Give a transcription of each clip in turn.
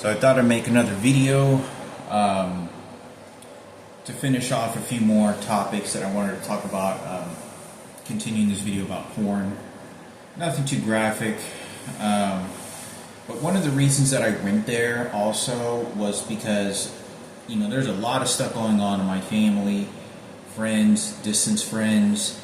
So I thought I'd make another video to finish off a few more topics that I wanted to talk about. Continuing this video about porn. Nothing too graphic. But one of the reasons that I went there also was because, you know, there's a lot of stuff going on in my family, friends, distant friends,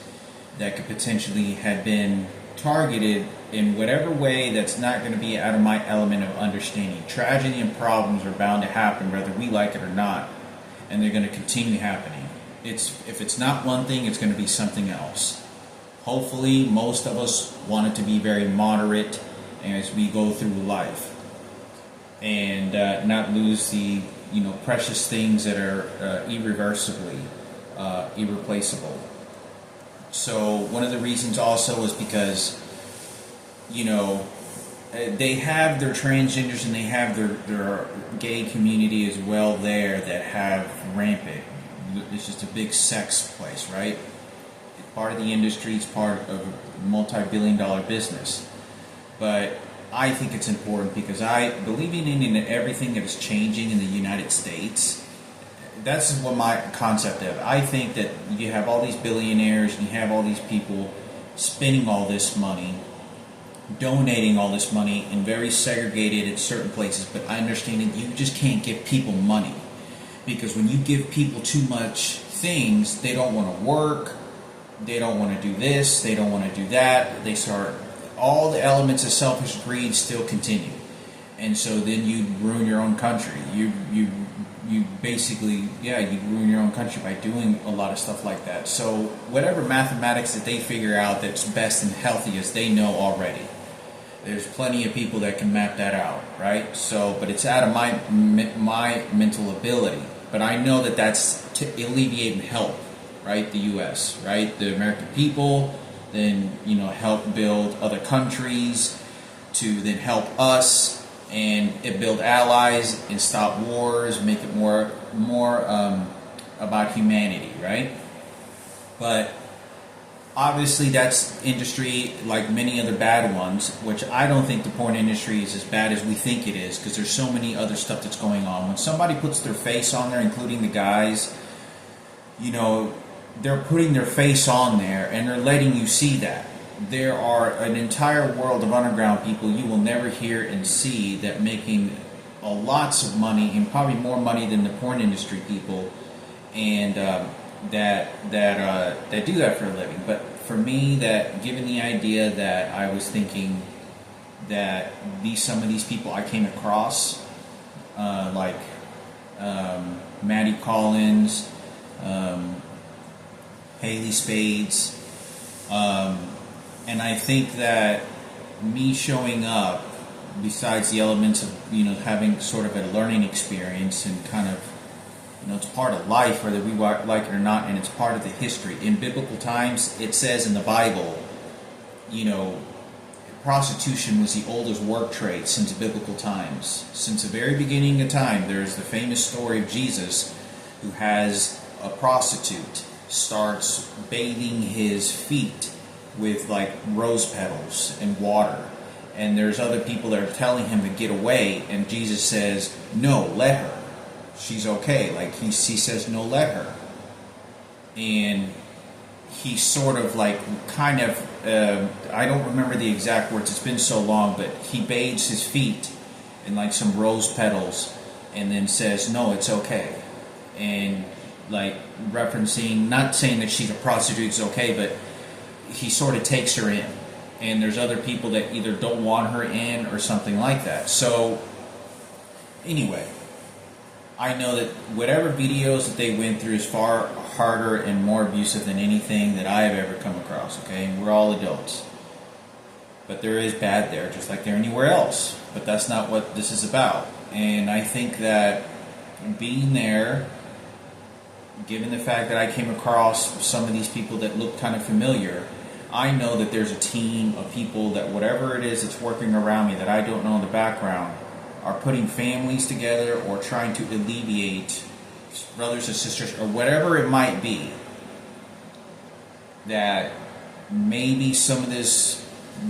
that could potentially have been targeted in whatever way that's not going to be out of my element of understanding. Tragedy and problems are bound to happen whether we like it or not, and they're going to continue happening. If it's not one thing, it's going to be something else. Hopefully, most of us want it to be very moderate as we go through life, and not lose the precious things that are irreversibly irreplaceable. So one of the reasons also is because they have their transgenders and they have their gay community as well there that have rampant. It's just a big sex place, right? It's part of the industry. It's part of a multi-billion-dollar business. But I think it's important because believing in everything that is changing in the United States, that's what my concept of. I think that you have all these billionaires and you have all these people spending all this money, donating all this money, and very segregated at certain places. But I understand that you just can't give people money, because when you give people too much things, they don't want to work, they don't want to do this, they don't want to do that. They start, all the elements of selfish greed still continue, and so then you ruin your own country. You basically, you ruin your own country by doing a lot of stuff like that. So whatever mathematics that they figure out that's best and healthiest, they know already. There's plenty of people that can map that out, right? So, but it's out of my mental ability. But I know that that's to alleviate and help, right? The U.S., right? The American people, then help build other countries, to then help us and build allies and stop wars, make it more about humanity, right? But obviously that's industry like many other bad ones, which I don't think the porn industry is as bad as we think it is, because there's so many other stuff that's going on. When somebody puts their face on there, including the guys, they're putting their face on there and they're letting you see that. There are an entire world of underground people you will never hear and see that making lots of money, and probably more money than the porn industry people, and that do that for a living. But for me, that given the idea that I was thinking that some of these people I came across, like Maddie Collins, Haley Spades, and I think that me showing up, besides the elements of having sort of a learning experience and kind of it's part of life whether we like it or not, and it's part of the history. In biblical times, it says in the Bible, prostitution was the oldest work trade since biblical times. Since the very beginning of time, there's the famous story of Jesus, who has a prostitute starts bathing his feet with like rose petals and water, and there's other people that are telling him to get away, and Jesus says, no, let her, she's okay. Like he says, no, let her. And he sort of like kind of I don't remember the exact words, it's been so long, but he bathes his feet in like some rose petals and then says, no, it's okay. And like referencing, not saying that she's a prostitute, it's okay, but he sort of takes her in, and there's other people that either don't want her in or something like that. So anyway, I know that whatever videos that they went through is far harder and more abusive than anything that I have ever come across, okay? And we're all adults. But there is bad there, just like there anywhere else. But that's not what this is about. And I think that being there, given the fact that I came across some of these people that look kind of familiar, I know that there's a team of people that whatever it is that's working around me that I don't know in the background are putting families together or trying to alleviate brothers and sisters or whatever it might be, that maybe some of this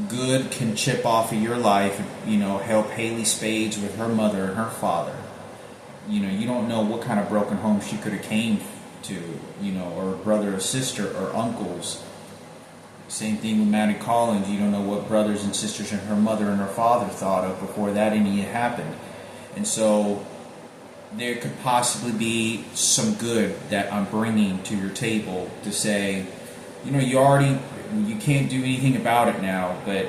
good can chip off of your life, help Haley Spades with her mother and her father. You don't know what kind of broken home she could have came to, or brother or sister or uncles. Same thing with Maddie Collins. You don't know what brothers and sisters and her mother and her father thought of before that any happened. And so there could possibly be some good that I'm bringing to your table to say, you can't do anything about it now, but,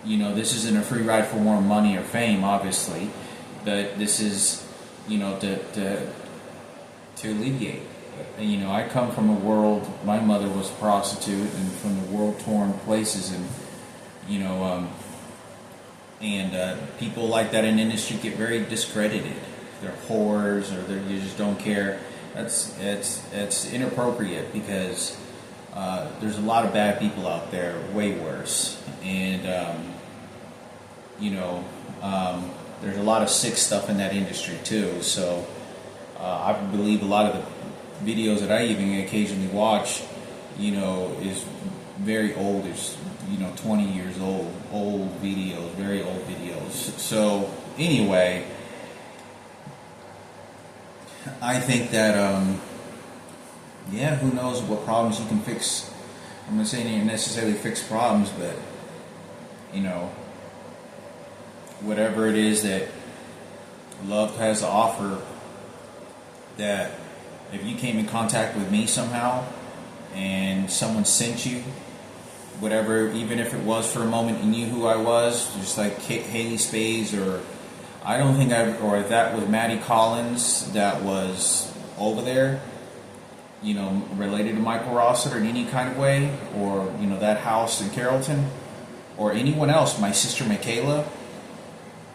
this isn't a free ride for more money or fame, obviously, but this is, to alleviate. I come from a world, my mother was a prostitute, and from the world-torn places, and, people like that in industry get very discredited. They're whores, or you just don't care. It's inappropriate, because there's a lot of bad people out there, way worse, and there's a lot of sick stuff in that industry too. So I believe a lot of the videos that I even occasionally watch, is very old. It's 20 years old videos, very old videos. So anyway, I think that who knows what problems you can fix. I'm not saying you necessarily fix problems, but whatever it is that love has to offer, that if you came in contact with me somehow and someone sent you whatever, even if it was for a moment you knew who I was, just like Haley Spades, or I don't think or if that was Maddie Collins that was over there, related to Michael Rossiter in any kind of way, or, that house in Carrollton, or anyone else, my sister Michaela,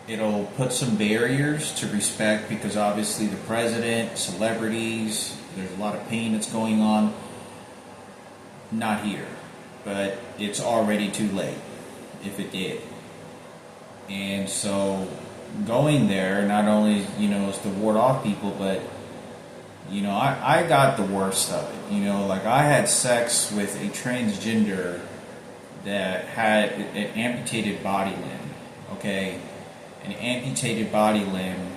it'll put some barriers to respect, because obviously the president, celebrities, there's a lot of pain that's going on. Not here, but it's already too late if it did. And so going there, not only, is to ward off people, but, I got the worst of it. Like I had sex with a transgender that had an amputated body limb, okay? An amputated body limb.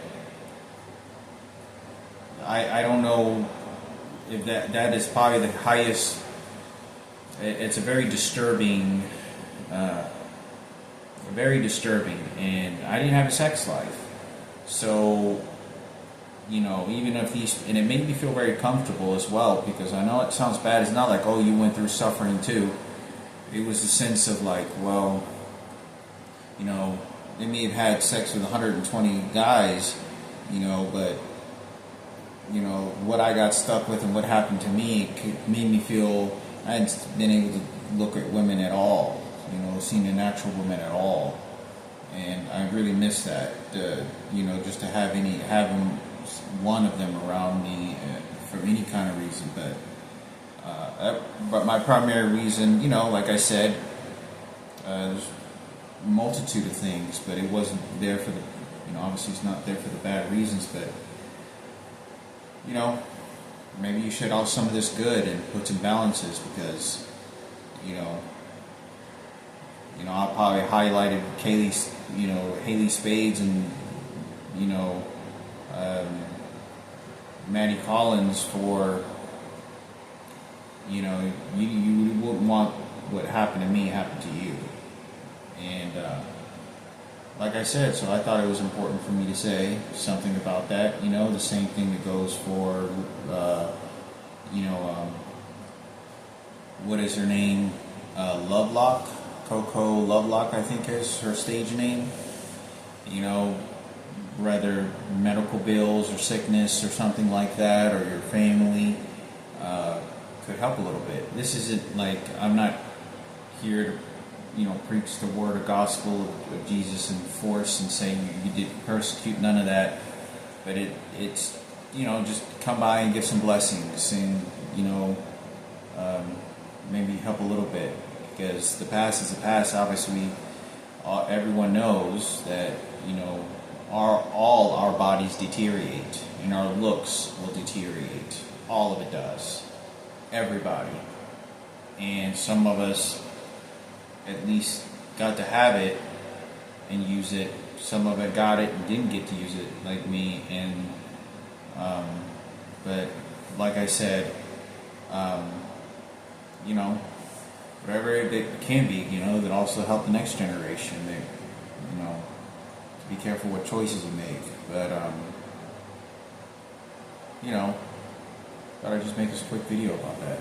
I don't know if that is probably the highest. It's a very disturbing, and I didn't have a sex life, so even if and it made me feel very comfortable as well, because I know it sounds bad. It's not like, oh, you went through suffering too. It was a sense of like, well, they may have had sex with 120 guys, but, what I got stuck with and what happened to me made me feel I hadn't been able to look at women at all, seen a natural woman at all. And I really miss that, just to have one of them around me for any kind of reason. But my primary reason, like I said, there's a multitude of things, but it wasn't there for the, obviously it's not there for the bad reasons, but, maybe you shut off some of this good and put some balances, because, I probably highlighted Haley Spades and, Maddie Collins for, you wouldn't want what happened to me happen to you. And like I said, so I thought it was important for me to say something about that. The same thing that goes for, what is her name? Lovelock? Coco Lovelock, I think is her stage name. Whether medical bills or sickness or something like that, or your family, could help a little bit. This isn't like, I'm not here to preach the word of gospel of Jesus and force and say you did persecute, none of that. But it's just come by and give some blessings and maybe help a little bit, because the past is the past. Obviously, everyone knows that all our bodies deteriorate and our looks will deteriorate. All of it does. Everybody. And some of us at least got to have it and use it. Some of it got it and didn't get to use it, like me. And but like I said, you know, whatever it can be, you know, that also help the next generation. That, you know, be careful what choices you make. But you know, thought I'd just make this quick video about that.